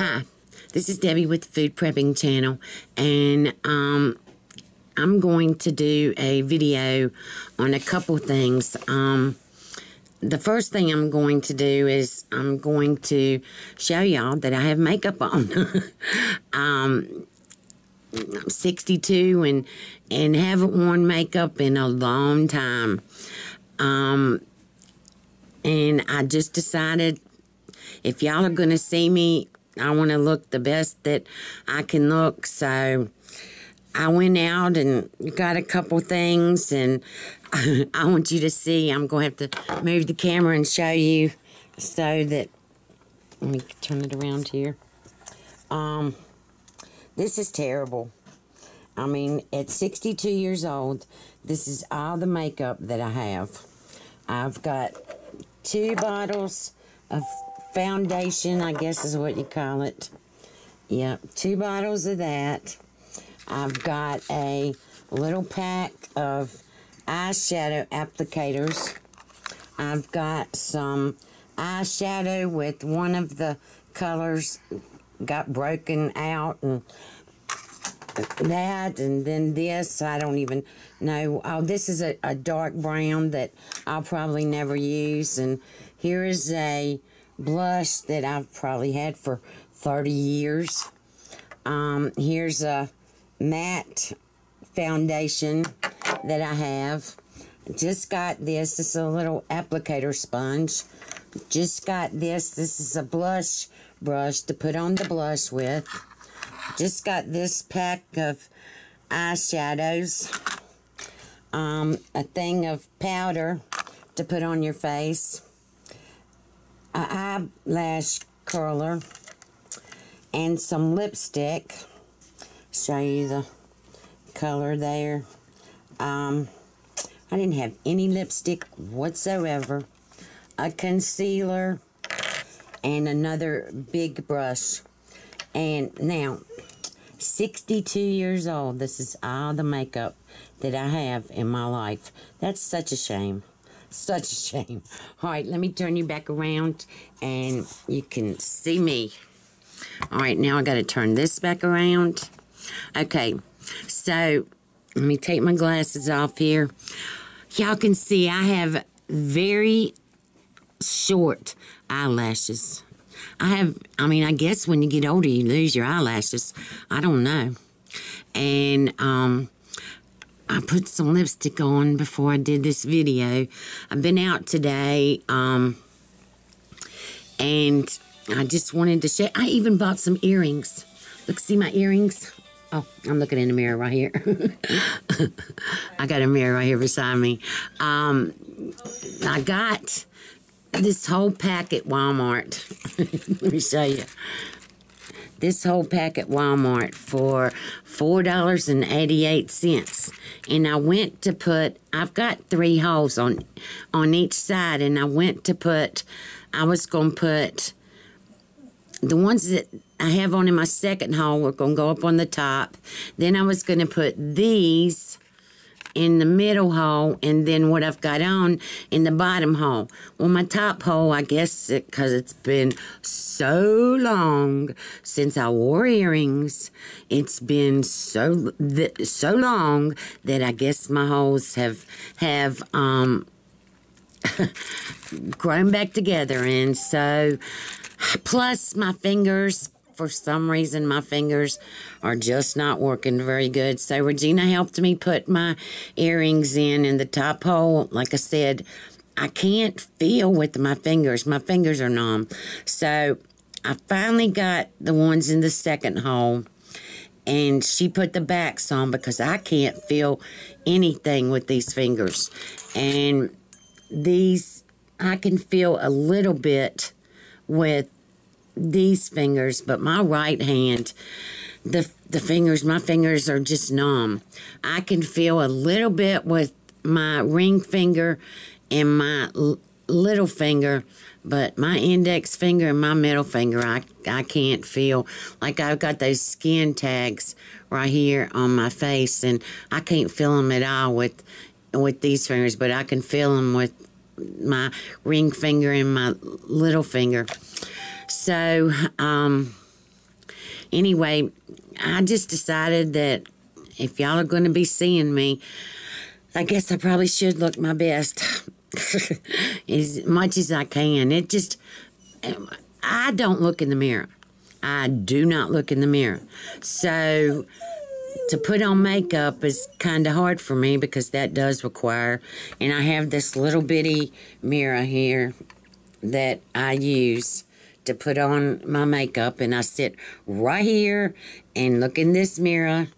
Hi, this is Debbie with the Food Prepping channel, and I'm going to do a video on a couple things. The first thing I'm going to do is I'm going to show y'all that I have makeup on. I'm 62 and haven't worn makeup in a long time. And I just decided if y'all are going to see me, I want to look the best that I can look. So I went out and got a couple things, and I want you to see. I'm going to have to move the camera and show you so that, let me turn it around here. This is terrible. I mean, at 62 years old, this is all the makeup that I have. I've got 2 bottles of foundation, I guess is what you call it. Yep, 2 bottles of that. I've got a little pack of eyeshadow applicators. I've got some eyeshadow with one of the colors got broken out, and that, and then this, I don't even know. Oh, this is a dark brown that I'll probably never use. And here is a blush that I've probably had for 30 years. Here's a matte foundation that I have. Just got this. This is a little applicator sponge. Just got this. This is a blush brush to put on the blush with. Just got this pack of eyeshadows. A thing of powder to put on your face. An eyelash curler. And some lipstick. Show you the color there. I didn't have any lipstick whatsoever. A concealer. And another big brush. And now, 62 years old, this is all the makeup that I have in my life. That's such a shame. Such a shame. All right, let me turn you back around and you can see me. All right, now I got to turn this back around. Okay, so let me take my glasses off here. Y'all can see I have very short eyelashes. I guess when you get older, you lose your eyelashes. I don't know. And I put some lipstick on before I did this video. I've been out today, and I just wanted to show. I even bought some earrings. Look, see my earrings? Oh, I'm looking in the mirror right here. I got a mirror right here beside me. I got this whole pack at Walmart. Let me show you. This whole pack at Walmart for $4.88. And I went to put, I've got 3 holes on each side, and I went to put, I was going to put the ones that I have on in my second hole were going to go up on the top. Then I was going to put these in the middle hole, and then what I've got on in the bottom hole. Well, my top hole, I guess, because it's been so long since I wore earrings, it's been so long that I guess my holes have grown back together. And so, plus my fingers, for some reason, my fingers are just not working very good. So Regina helped me put my earrings in the top hole. Like I said, I can't feel with my fingers. My fingers are numb. So I finally got the ones in the second hole. And she put the backs on because I can't feel anything with these fingers. And these, I can feel a little bit with these fingers, but my right hand, my fingers are just numb. I can feel a little bit with my ring finger and my little finger, but my index finger and my middle finger, I can't feel. Like I've got those skin tags right here on my face, and I can't feel them at all with these fingers, but I can feel them with my ring finger and my little finger. So, anyway, I just decided that if y'all are going to be seeing me, I guess I probably should look my best as much as I can. I don't look in the mirror. I do not look in the mirror. So to put on makeup is kind of hard for me because that does require, and I have this little bitty mirror here that I use to put on my makeup, and I sit right here and look in this mirror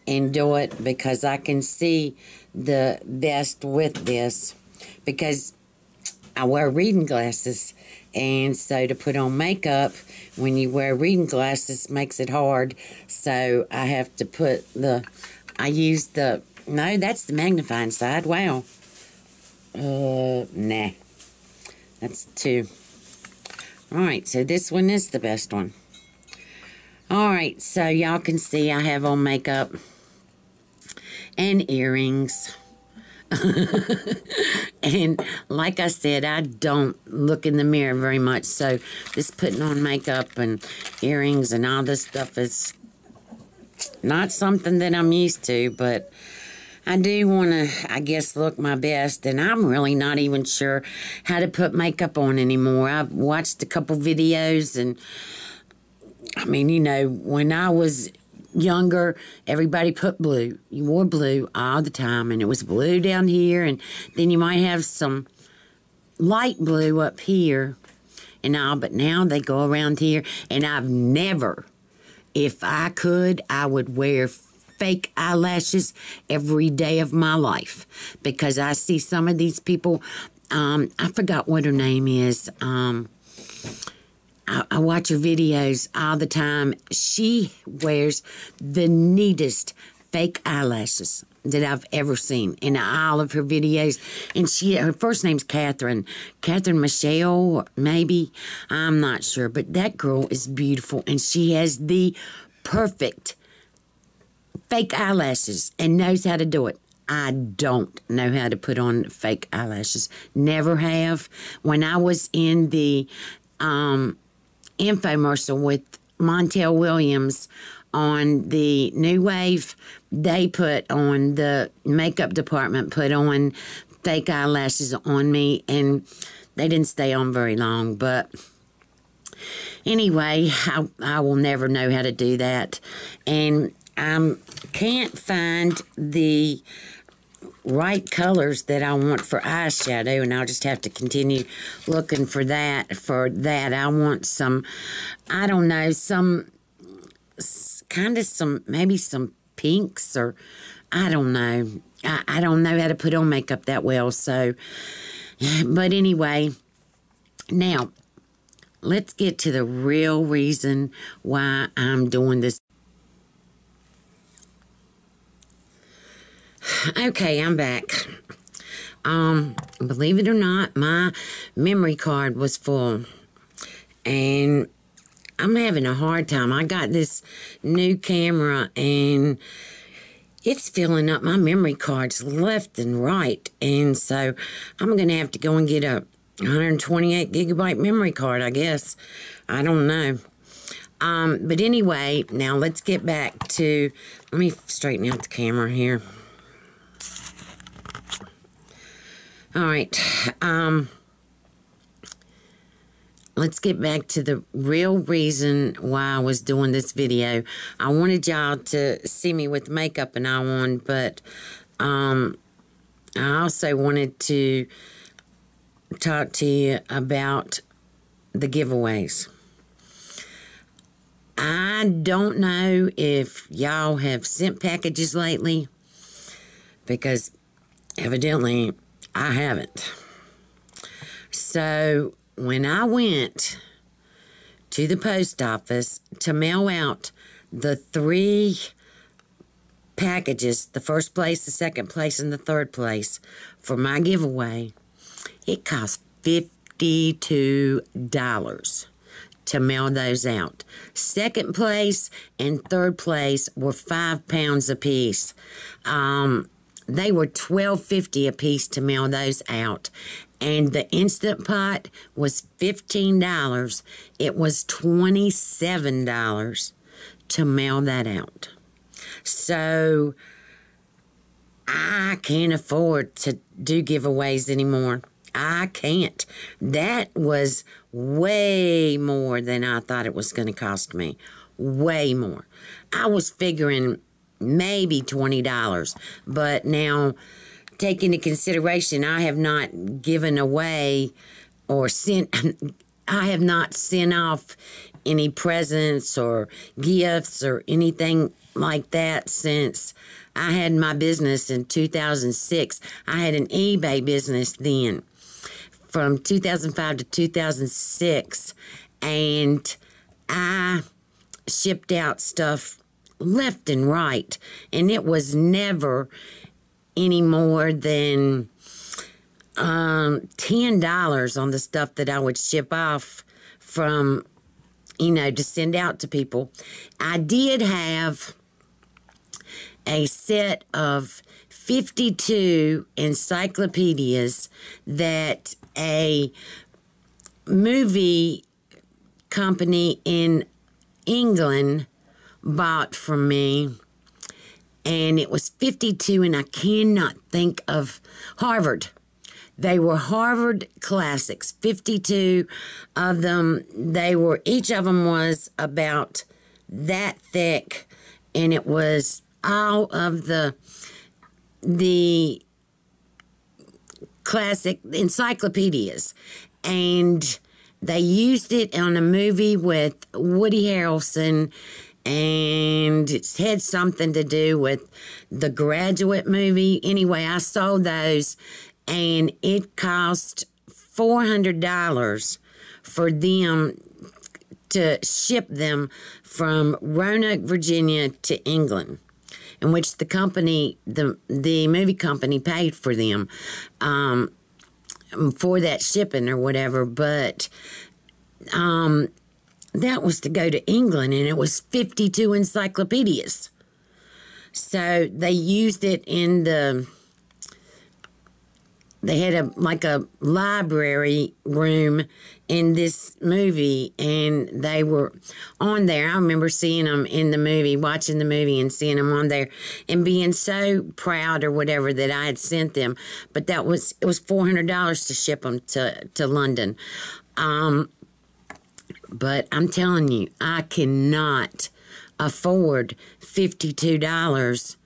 and do it because I can see the best with this because I wear reading glasses, and so to put on makeup when you wear reading glasses makes it hard. So I have to put no, that's the magnifying side. Wow. Nah. That's 2. Alright, so this one is the best one. Alright, so y'all can see I have on makeup and earrings. And like I said, I don't look in the mirror very much, so this putting on makeup and earrings and all this stuff is not something that I'm used to, but I do want to, I guess, look my best, and I'm really not even sure how to put makeup on anymore. I've watched a couple videos, and I mean, you know, when I was younger, everybody put blue. You wore blue all the time, and it was blue down here, and then you might have some light blue up here and all, but now they go around here, and I've never, if I could, I would wear fake eyelashes every day of my life because I see some of these people, I forgot what her name is, I watch her videos all the time. She wears the neatest fake eyelashes that I've ever seen in all of her videos. And her first name's Catherine Michelle, maybe. I'm not sure. But that girl is beautiful, and she has the perfect fake eyelashes and knows how to do it. I don't know how to put on fake eyelashes. Never have. When I was in the infomercial with Montel Williams on the NuWave, they put on, the makeup department put on fake eyelashes on me, and they didn't stay on very long. But anyway, I will never know how to do that, and I can't find the right colors that I want for eyeshadow, and I'll just have to continue looking for that. I want some, I don't know, maybe some pinks, or I don't know. I don't know how to put on makeup that well, so, but anyway, now, let's get to the real reason why I'm doing this. Okay, I'm back. Believe it or not, my memory card was full, and I'm having a hard time. I got this new camera, and it's filling up my memory cards left and right, and so I'm going to have to go and get a 128 gigabyte memory card, I guess. I don't know. But anyway, now let's get back to, let me straighten out the camera here. All right, let's get back to the real reason why I was doing this video. I wanted y'all to see me with makeup and all on, but I also wanted to talk to you about the giveaways. I don't know if y'all have sent packages lately, because evidently I haven't. So when I went to the post office to mail out the 3 packages, the first place, the second place, and the third place for my giveaway, it cost $52 to mail those out. Second place and third place were £5 a piece. They were $12.50 a piece to mail those out. And the Instant Pot was $15. It was $27 to mail that out. So I can't afford to do giveaways anymore. I can't. That was way more than I thought it was going to cost me. Way more. I was figuring maybe $20, but now taking into consideration I have not given away or I have not sent off any presents or gifts or anything like that since I had my business in 2006. I had an eBay business then from 2005 to 2006, and I shipped out stuff left and right, and it was never any more than $10 on the stuff that I would ship off from, to send out to people. I did have a set of 52 encyclopedias that a movie company in England bought from me, and it was 52, and I cannot think of Harvard. They were Harvard classics, 52 of them. Each of them was about that thick, and it was all of the classic encyclopedias, and they used it on a movie with Woody Harrelson, and it had something to do with the Graduate movie. Anyway, I sold those, and it cost $400 for them to ship them from Roanoke, Virginia to England, in which the company, the movie company, paid for them for that shipping or whatever. But that was to go to England, and it was 52 encyclopedias. So they used it in they had a library room in this movie, and they were on there. I remember seeing them in the movie, watching the movie and seeing them on there and being so proud or whatever that I had sent them. But it was $400 to ship them to London. But I'm telling you, I cannot afford $52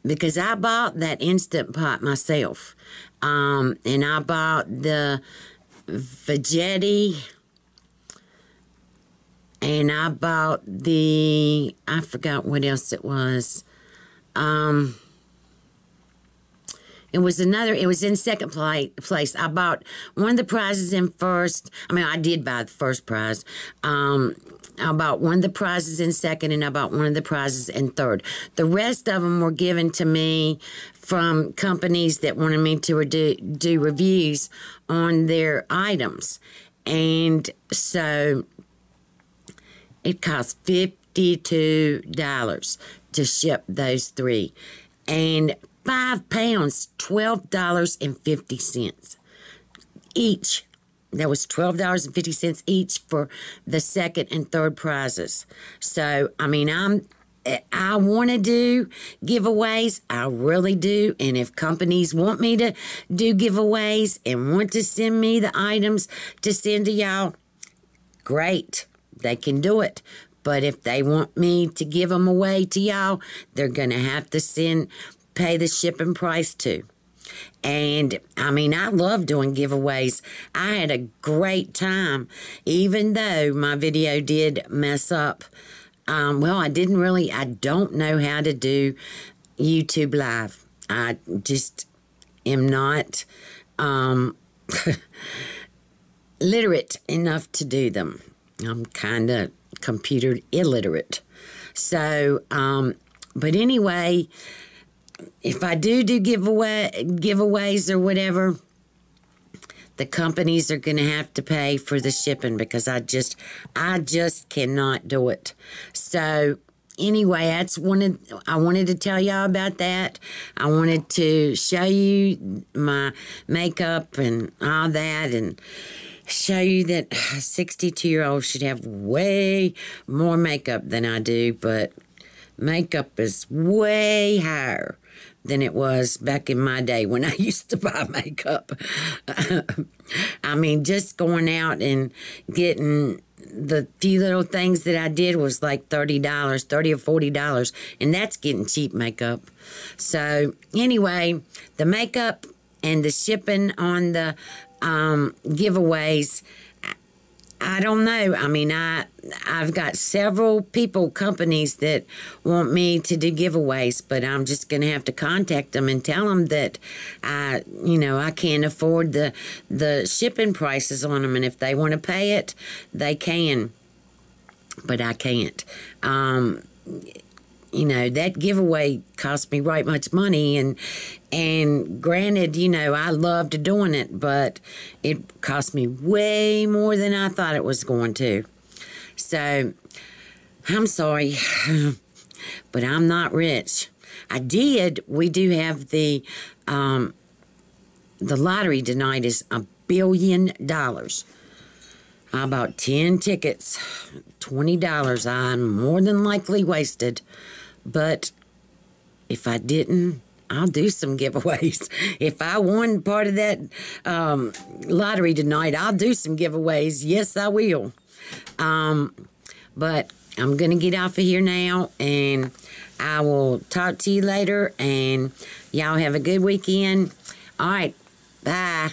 because I bought that Instant Pot myself. And I bought the Veggetti, and I bought I forgot what else it was. It was in second place. I bought one of the prizes in first. I did buy the first prize. I bought one of the prizes in second, and I bought one of the prizes in third. The rest of them were given to me from companies that wanted me to do reviews on their items. And so it cost $52 to ship those three. And 5 pounds, $12.50 each. That was $12.50 each for the second and third prizes. So, I want to do giveaways. I really do. And if companies want me to do giveaways and want to send me the items to send to y'all, great. They can do it. But if they want me to give them away to y'all, they're going to have to pay the shipping price too. And, I love doing giveaways. I had a great time, even though my video did mess up. I don't know how to do YouTube Live. I just am not literate enough to do them. I'm kind of computer illiterate. So, but anyway, if I do giveaways or whatever, the companies are going to have to pay for the shipping because I just cannot do it. So anyway, I wanted to tell y'all about that. I wanted to show you my makeup and all that, and show you that a 62-year-old should have way more makeup than I do, but makeup is way higher than it was back in my day when I used to buy makeup. I mean, just going out and getting the few little things that I did was like $30 or $40, and that's getting cheap makeup. So anyway, the makeup and the shipping on the giveaways, I don't know. I mean, I've got several companies that want me to do giveaways, but I'm just going to have to contact them and tell them that I can't afford the shipping prices on them, and if they want to pay it, they can, but I can't. That giveaway cost me right much money, and granted, I loved doing it, but it cost me way more than I thought it was going to. So, I'm sorry, but I'm not rich. We do have the lottery tonight is $1 billion. I bought 10 tickets, $20. I'm more than likely wasted. But if I didn't, I'll do some giveaways. If I won part of that lottery tonight, I'll do some giveaways. Yes, I will. But I'm going to get off of here now, and I will talk to you later, and y'all have a good weekend. All right, bye.